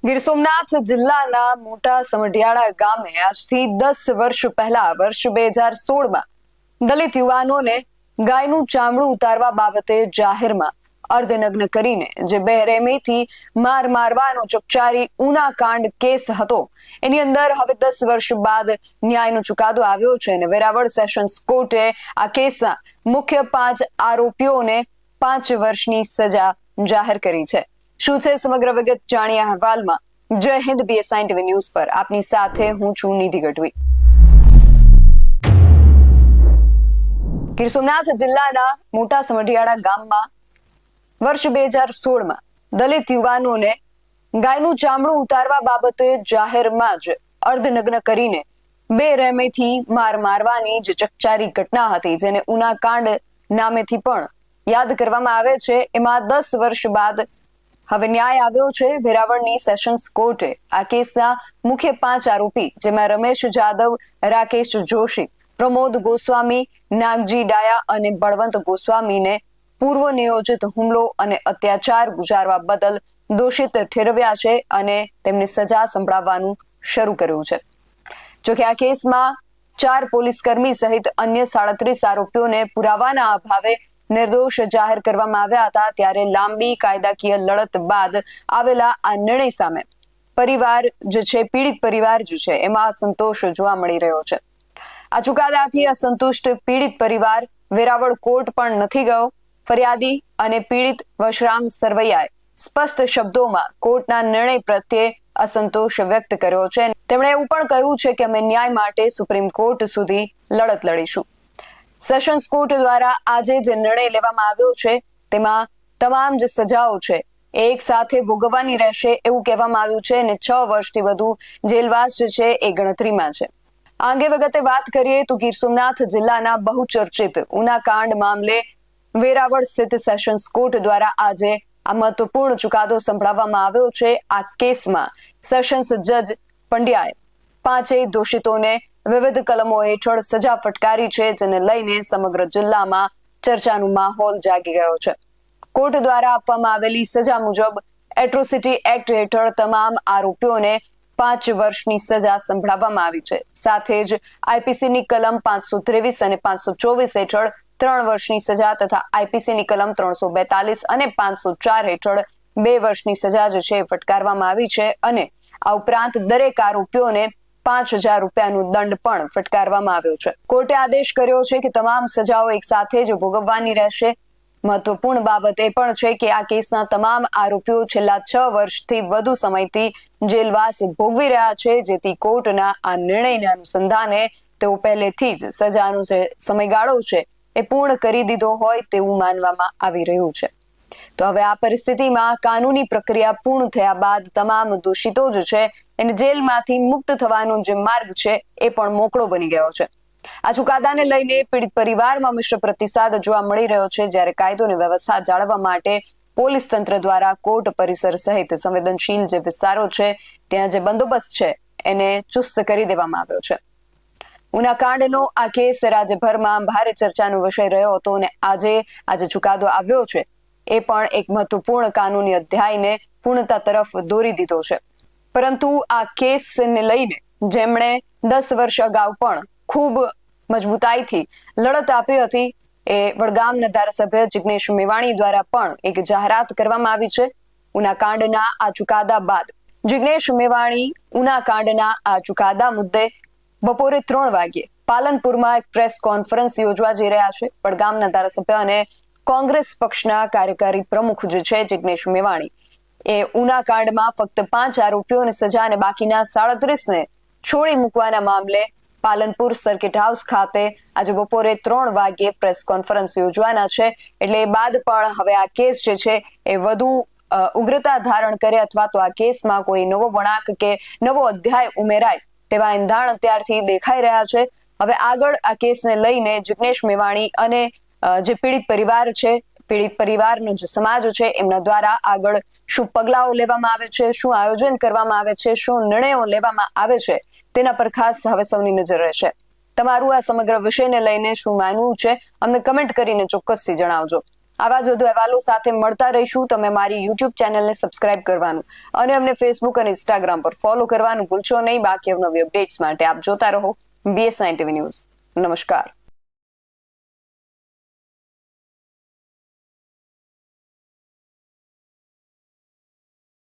ગીર સોમનાથ જિલ્લાના મોટા સમઢિયાળા ગામે આજથી 10 વર્ષ પહેલા વર્ષ 2016માં દલિત યુવાનોને ગાયનું ચામડું ઉતારવા બાબતે જાહેરમાં અર્ધનગ્ન કરીને જે બેરહેમીથી મારવાનો ચકચારી ઉના કાંડ કેસ હતો, એની અંદર હવે 10 વર્ષ બાદ ન્યાયનો ચુકાદો આવ્યો છે અને વેરાવળ સેશન્સ કોર્ટે આ કેસના મુખ્ય 5 આરોપીઓને 5 વર્ષની સજા જાહેર કરી છે. શું છે સમગ્ર વિગત જાણીએ અહેવાલમાં. જય હિન્દ. BSI TV ન્યૂઝ પર આપની સાથે હું છું નિધિ ગઢવી. ગીર સોમનાથ જિલ્લાના મોટા સમઢિયાળા ગામમાં વર્ષ 2016માં દલિત યુવાનોને ગાયનું ચામડું ઉતારવા બાબતે જાહેરમાં જ અર્ધનગ્ન કરીને બેરહેમીથી મારવાની જે ચકચારી ઘટના હતી, જેને ઉના કાંડ નામેથી પણ યાદ કરવામાં આવે છે, એમાં 10 વર્ષ બાદ હવે ન્યાય આવ્યો છે. વેરાવળની સેશન્સ કોર્ટે આ કેસના મુખ્ય 5 આરોપી, જેમાં રમેશ જાદવ, રાકેશ જોશી, પ્રમોદ ગોસ્વામી, નાગજી ડાયા અને બળવંત ગોસ્વામીને પૂર્વ નિયોજિત હુમલો અને અત્યાચાર ગુજારવા બદલ દોષિત ઠેરવ્યા છે અને તેમની સજા સંભળાવવાનું શરૂ કર્યું છે. જોકે આ કેસમાં 4 પોલીસકર્મી સહિત અન્ય 37 આરોપીઓને પુરાવાના અભાવે નિર્દોષ જાહેર કરવામાં આવ્યા હતા. ત્યારે લાંબી કાયદાકીય લડત બાદ આવેલા આ નિર્ણય સામે પરિવાર જે છે, પીડિત પરિવાર જે છે, એમાં અસંતોષ જોવા મળી રહ્યો છે. આ ચુકાદાથી અસંતુષ્ટ પીડિત પરિવાર વેરાવળ કોર્ટ પણ નથી ગયો. ફરિયાદી અને પીડિત વશરામ સરવૈયાએ સ્પષ્ટ શબ્દોમાં કોર્ટના નિર્ણય પ્રત્યે અસંતોષ વ્યક્ત કર્યો છે. તેમણે એવું પણ કહ્યું છે કે અમે ન્યાય માટે સુપ્રીમ કોર્ટ સુધી લડત લડીશું. સેશન્સ કોર્ટ દ્વારા આજે જે નિર્ણય લેવામાં આવ્યો છે, તેમાં તમામ જે સજાઓ છે એ એક સાથે ભોગવવાની રહેશે એવું કહેવામાં આવ્યું છે અને 6 વર્ષથી વધુ જેલવાસ જે છે એ ગણતરીમાં છે. આ અંગે વિગતે વાત કરીએ તો ગીર સોમનાથ જિલ્લાના બહુચર્ચિત ઉના કાંડ મામલે વેરાવળ સ્થિત સેશન્સ કોર્ટ દ્વારા આજે આ મહત્વપૂર્ણ ચુકાદો સંભળાવવામાં આવ્યો છે. આ કેસમાં સેશન્સ જજ પંડ્યાએ 5 દોષિતોને વિવિધ કલમો હેઠળ સજા ફટકારી છે, જેને લઈને સમગ્ર જિલ્લામાં ચર્ચાનો માહોલ જાગી ગયો છે. કોર્ટ દ્વારા આપવામાં આવેલી સજા મુજબ એટ્રોસિટી એક્ટ હેઠળ તમામ આરોપીઓને 5 વર્ષની સજા સંભળાવવામાં આવી છે. સાથે જ આઈપીસીની કલમ 523 અને 524 હેઠળ 3 વર્ષની સજા તથા આઈપીસીની કલમ 342 અને 504 હેઠળ 2 વર્ષની સજા જે છે ફટકારવામાં આવી છે અને આ ઉપરાંત દરેક આરોપીઓને 5,000 રૂપિયાનો દંડ પણ ફટકારવામાં આવ્યો છે. કોર્ટે આદેશ કર્યો છે કે તમામ સજાઓ એક સાથે જ ભોગવવાની રહેશે. મહત્વપૂર્ણ બાબત એ પણ છે કે આ કેસના તમામ આરોપીઓ છેલ્લા 6 વર્ષથી વધુ સમયથી જેલવાસ ભોગવી રહ્યા છે, જેથી કોર્ટના આ નિર્ણયના અનુસંધાને તેઓ પહેલેથી જ સજાનો જે સમયગાળો છે એ પૂર્ણ કરી દીધો હોય તેવું માનવામાં આવી રહ્યું છે. તો હવે આ પરિસ્થિતિમાં કાનૂની પ્રક્રિયા પૂર્ણ થયા બાદ તમામ દોષિતો જે છે એને જેલમાંથી મુક્ત થવાનો જે માર્ગ છે એ પણ મોકળો બની ગયો છે. આ ચુકાદાને લઈને પીડિત પરિવારમાં મિશ્ર પ્રતિસાદ જોવા મળી રહ્યો છે, જ્યારે કાયદો અને વ્યવસ્થા જાળવવા માટે પોલીસ તંત્ર દ્વારા કોર્ટ પરિસર સહિત સંવેદનશીલ જે વિસ્તારો છે ત્યાં જે બંદોબસ્ત છે એને ચુસ્ત કરી દેવામાં આવ્યો છે. ઉના કાંડનો આ કેસ રાજ્યભરમાં ભારે ચર્ચાનો વિષય રહ્યો હતો અને આજે ચુકાદો આવ્યો છે એ પણ એક મહત્વપૂર્ણ કાનૂની અધ્યાયને પૂર્ણતા તરફ દોરી દીધો છે. પરંતુ આ કેસને લઈને જેમણે 10 વર્ષ અગાઉ પણ ખૂબ મજબૂતાઈથી લડત આપી હતી, એ વડગામના ધારાસભ્ય જિગ્નેશ મેવાણી દ્વારા પણ એક જાહેરાત કરવામાં આવી છે. ઉના કાંડના આ ચુકાદા બાદ જિગ્નેશ મેવાણી ઉના કાંડના આ ચુકાદા મુદ્દે બપોરે 3 વાગ્યે પાલનપુરમાં એક પ્રેસ કોન્ફરન્સ યોજવા જઈ રહ્યા છે. વડગામના ધારાસભ્ય અને કોંગ્રેસ પક્ષના કાર્યકારી પ્રમુખ જે છે જિગ્નેશ મેવાણી એ ઉના કાંડમાં ફક્ત 5 આરોપીઓને સજા અને બાકીના 37ને છોડી મૂકવાના મામલે પાલનપુર સર્કિટ હાઉસ ખાતે આજે બપોરે 3 વાગ્યે પ્રેસ કોન્ફરન્સ યોજવાના છે. એટલે એ બાદ પણ હવે આ કેસ જે છે એ વધુ ઉગ્રતા ધારણ કરે અથવા તો આ કેસમાં કોઈ નવો વળાંક કે નવો અધ્યાય ઉમેરાય તેવા એંધાણ અત્યારથી દેખાઈ રહ્યા છે. હવે આગળ આ કેસને લઈને જિગ્નેશ મેવાણી અને જે પીડિત પરિવાર છે, પીડિત પરિવારનો જે સમાજ છે, એમના દ્વારા આગળ શું પગલાઓ લેવામાં આવે છે, શું આયોજન કરવામાં આવે છે, શું નિર્ણયો લેવામાં આવે છે, તેના પર ખાસ હવે સૌની નજર રહેશે. તમારું આ સમગ્ર વિષયને લઈને શું માનવું છે અમને કમેન્ટ કરીને ચોક્કસથી જણાવજો. આવા જ વધુ અહેવાલો સાથે મળતા રહીશું. તમે મારી યુટ્યુબ ચેનલને સબસ્ક્રાઇબ કરવાનું અને અમને ફેસબુક અને ઇન્સ્ટાગ્રામ પર ફોલો કરવાનું ભૂલશો નહીં. બાકી નવી અપડેટ્સ માટે આપ જોતા રહો BS9 TV ન્યૂઝ. નમસ્કાર.